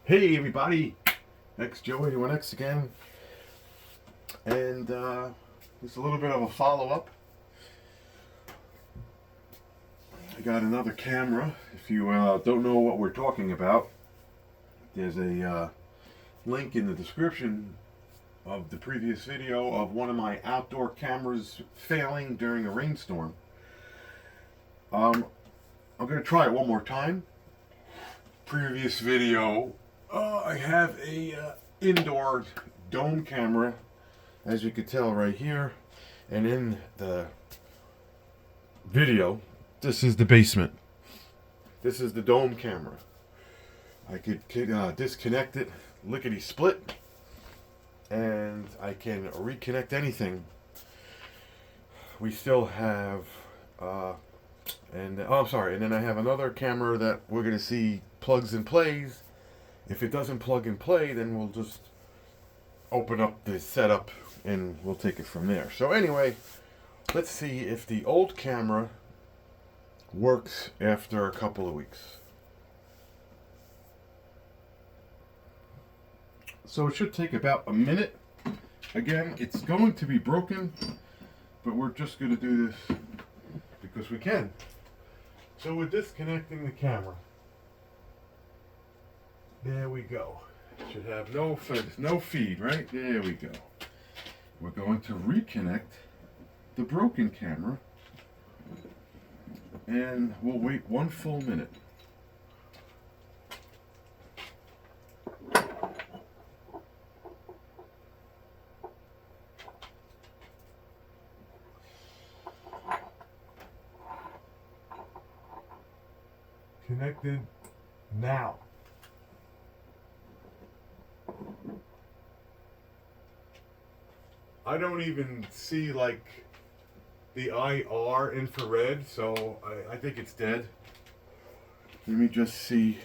Hey everybody, X Joey 1X again, and it's a little bit of a follow-up. I got another camera. If you don't know what we're talking about, there's a link in the description of the previous video of one of my outdoor cameras failing during a rainstorm. I'm going to try it one more time. Previous video, I have a indoor dome camera, as you can tell right here, and in the video, this is the basement. This is the dome camera. I could disconnect it lickety split, and I can reconnect anything. We still have and then I have another camera that we're going to see plugs and plays. If it doesn't plug and play, then we'll just open up the setup and we'll take it from there. So anyway, let's see if the old camera works after a couple of weeks. So it should take about a minute. Again, it's going to be broken, but we're just going to do this because we can. So we're disconnecting the camera. There we go. Should have no feed, right? There we go. We're going to reconnect the broken camera, and we'll wait one full minute. Connected now. I don't even see like the IR infrared, so I think it's dead. Let me just see.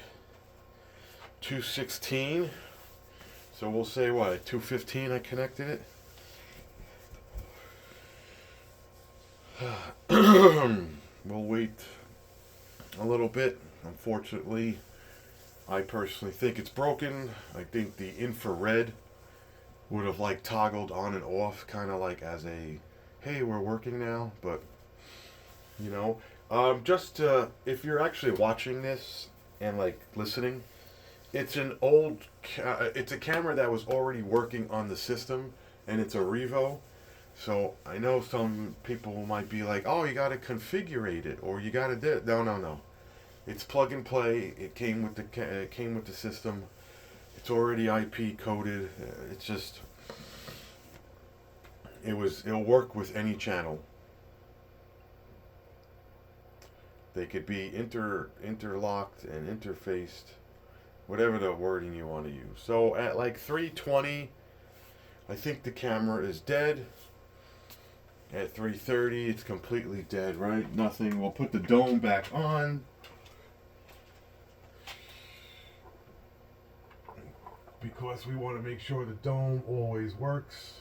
216. So we'll say what, at 215 I connected it. We'll wait a little bit. Unfortunately, I personally think it's broken. I think the infrared would have like toggled on and off, kind of like as a, hey, we're working now. But you know, if you're actually watching this and like listening, it's an old, it's a camera that was already working on the system, and it's a Revo. So I know some people might be like, oh, you got to configure it, or you got to do it. No. It's plug and play. It came with the system. It's already IP coded. It's just, it'll work with any channel. They could be interlocked and interfaced, whatever the wording you want to use. So at like 320, I think the camera is dead. At 330, it's completely dead, right? Nothing. We'll put the dome back on. Because we want to make sure the dome always works.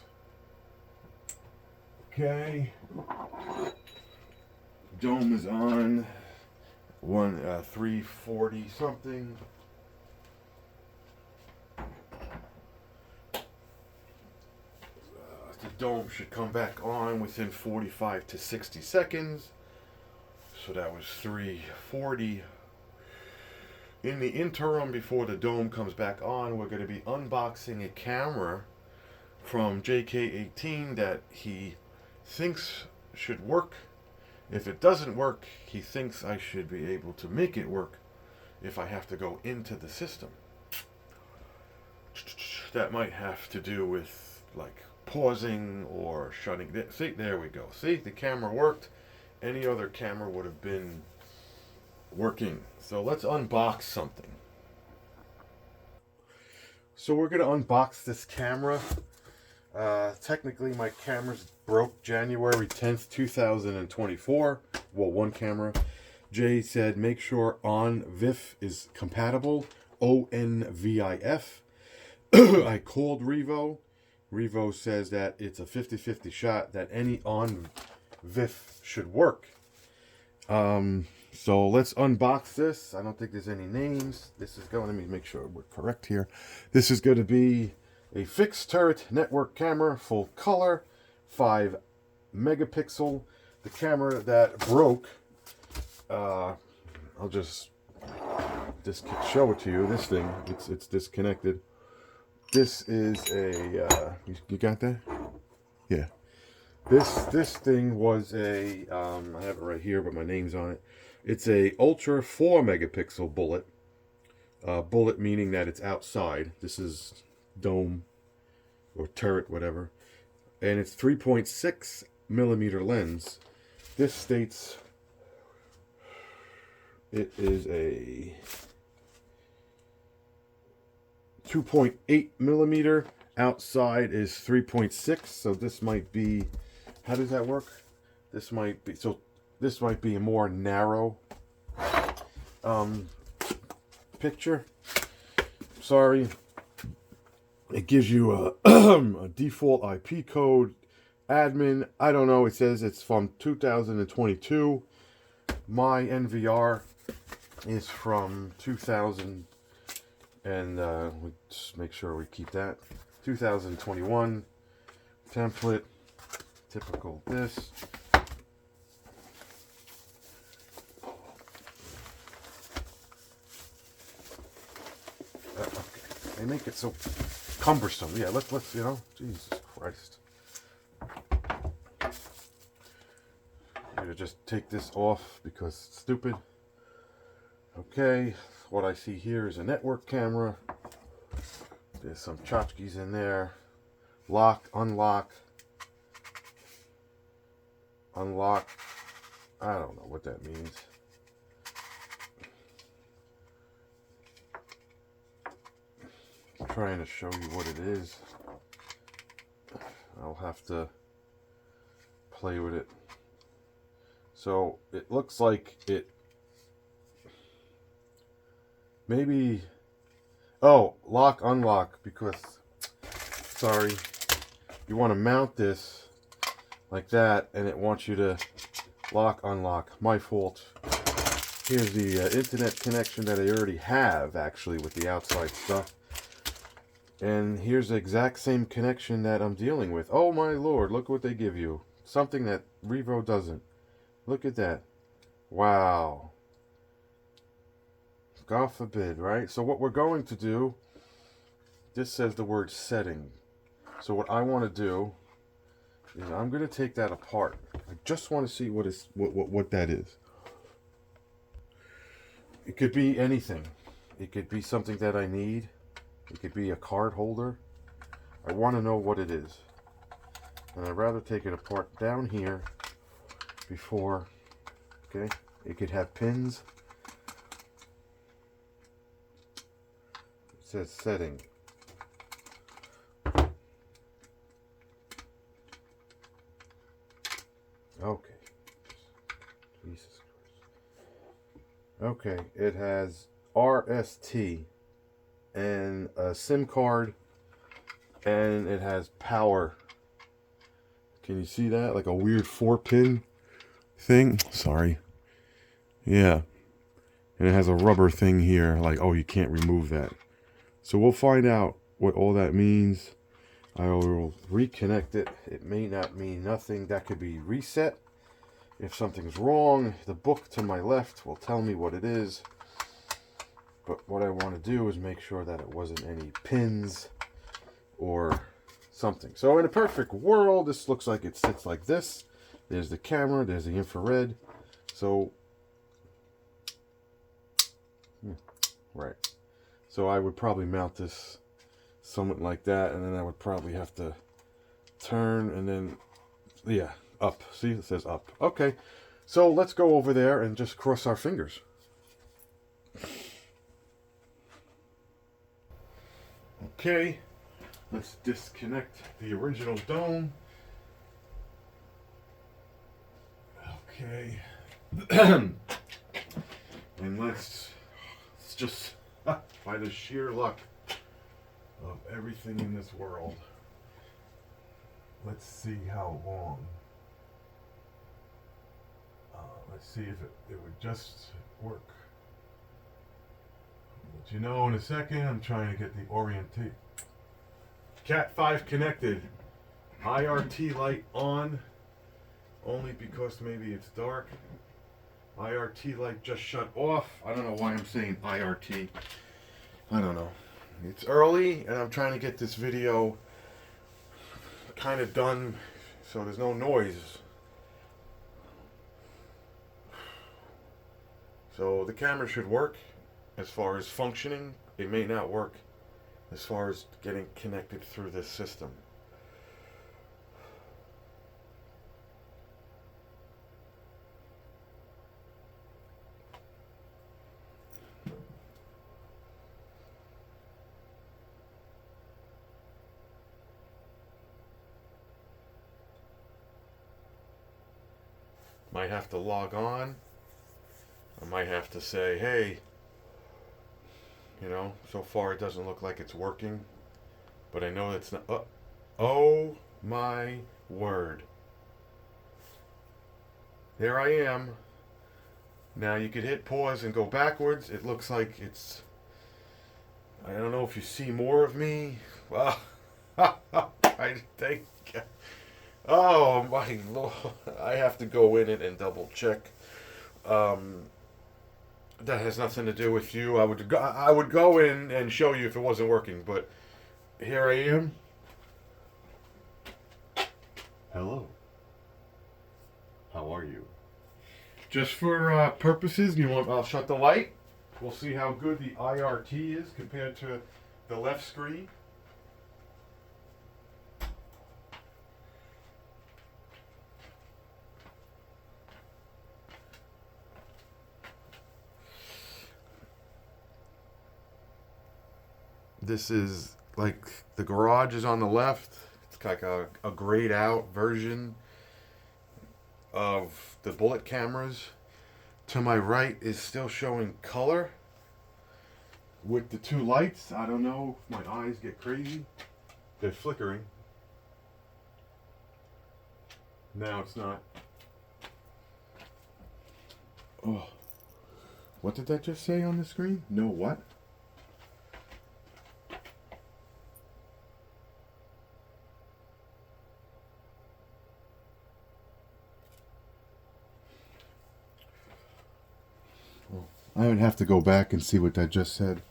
Okay. Dome is on. 340 something. The dome should come back on within 45 to 60 seconds. So that was 340. In the interim, before the dome comes back on, we're going to be unboxing a camera from JK18 that he thinks should work. If it doesn't work, he thinks I should be able to make it work if I have to go into the system. That might have to do with like pausing or shutting. See, there we go. See, the camera worked. Any other camera would have been working. So let's unbox something. So we're going to unbox this camera. Technically my camera's broke January 10th, 2024. Well, one camera. Jay said make sure OnVIF is compatible. ONVIF. I called Revo. Revo says that it's a 50-50 shot that any OnVIF should work. So let's unbox this. I don't think there's any names. This is going, let me make sure we're correct here. This is going to be a fixed turret network camera, full color, 5 megapixel. The camera that broke, I'll just show it to you. This thing, it's disconnected. This is a, you got that? Yeah. This thing was a, I have it right here, but my name's on it. It's a Ultra 4 megapixel bullet. Bullet meaning that it's outside. This is dome or turret, whatever. And it's 3.6 millimeter lens. This states it is a 2.8 millimeter. Outside is 3.6. So this might be, how does that work? This might be, so this might be a more narrow picture. Sorry. It gives you a, a default IP code. Admin, I don't know. It says it's from 2022. My NVR is from 2000. And we just make sure we keep that. 2021. Template. Typical this. Okay. They make it so cumbersome. Yeah, let's you know, Jesus Christ. I'm gonna just take this off because it's stupid. Okay, what I see here is a network camera. There's some tchotchkes in there. Lock, unlock. Unlock. I don't know what that means. I'm trying to show you what it is. I'll have to play with it. So it looks like it maybe, oh, lock, unlock, because, sorry, you want to mount this like that, and it wants you to lock, unlock. My fault. Here's the internet connection that I already have, actually, with the outside stuff. And here's the exact same connection that I'm dealing with. Oh my lord, look what they give you. Something that Revo doesn't. Look at that. Wow. God forbid, right? So what we're going to do, this says the word setting. So what I want to do is I'm going to take that apart. I just want to see what that is. It could be anything. It could be something that I need. It could be a card holder. I want to know what it is. And I'd rather take it apart down here before, okay? It could have pins. It says setting. Okay. Jesus Christ. Okay, it has RST and a SIM card, and it has power. Can you see that? Like a weird 4-pin thing. Sorry. Yeah. And it has a rubber thing here. Like, oh, you can't remove that. So we'll find out what all that means. I will reconnect it. It may not mean nothing. That could be reset. If something's wrong, the book to my left will tell me what it is. But what I want to do is make sure that it wasn't any pins or something. So in a perfect world, this looks like it sits like this. There's the camera, there's the infrared. So, right. So I would probably mount this somewhat like that, and then I would probably have to turn and then, yeah, up. See, it says up. Okay, so let's go over there and just cross our fingers. Okay, let's disconnect the original dome. Okay. And let's just, by the sheer luck of everything in this world, let's see how long. Let's see if it would just work. I'll let you know in a second. I'm trying to get the orientation. Cat 5 connected. IRT light on. Only because maybe it's dark. IRT light just shut off. I don't know why I'm saying IRT. I don't know. It's early and I'm trying to get this video kind of done so there's no noise. So the camera should work as far as functioning. It may not work as far as getting connected through this system. Might have to log on. I might have to say, hey, you know, so far it doesn't look like it's working, but I know it's not. Oh my word. There I am. Now you could hit pause and go backwards. It looks like it's, I don't know if you see more of me. Well, I think, oh my Lord, I have to go in it and double check. That has nothing to do with you. I would go in and show you if it wasn't working, but here I am. Hello. How are you? Just for purposes, I'll shut the light. We'll see how good the IRT is compared to the left screen. This is like the garage is on the left. It's like a grayed out version of the bullet cameras. To my right is still showing color with the two lights. I don't know if my eyes get crazy. They're flickering. Now it's not. Oh. What did that just say on the screen? No what? I would have to go back and see what that just said.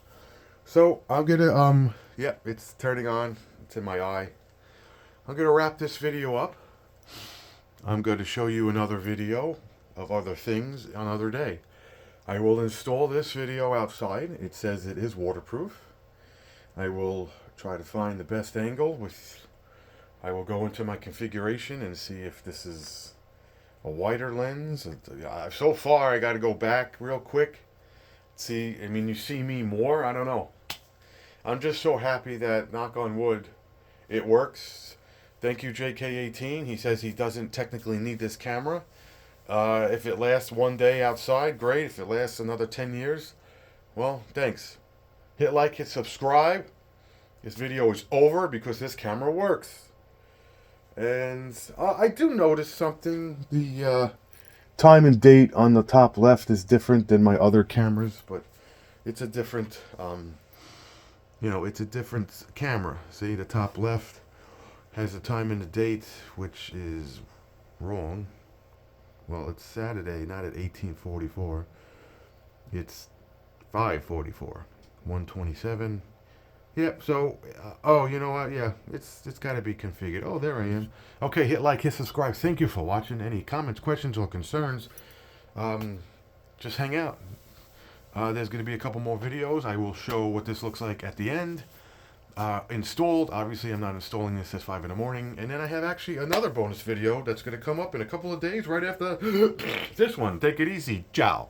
So I'm gonna yeah, it's turning on. It's in my eye. I'm gonna wrap this video up. I'm going to show you another video of other things another day. I will install this video outside. It says it is waterproof. I will try to find the best angle with. I will go into my configuration and see if this is a wider lens. So far I got to go back real quick. See, I mean, you see me more. I don't know. I'm just so happy that, knock on wood, it works. Thank you, JK18. He says he doesn't technically need this camera. If it lasts one day outside, great. If it lasts another 10 years, well, thanks. Hit like, hit subscribe. This video is over because this camera works. And I do notice something. The time and date on the top left is different than my other cameras, but it's a different, it's a different camera. See, the top left has the time and the date, which is wrong. Well, it's Saturday, not at 1844. It's 544, 127. Yep, so, oh, you know what, yeah, it's got to be configured. Oh, there I am. Okay, hit like, hit subscribe. Thank you for watching. Any comments, questions, or concerns, just hang out. There's going to be a couple more videos. I will show what this looks like at the end. Installed. Obviously, I'm not installing this at 5 in the morning. And then I have actually another bonus video that's going to come up in a couple of days right after this one. Take it easy. Ciao.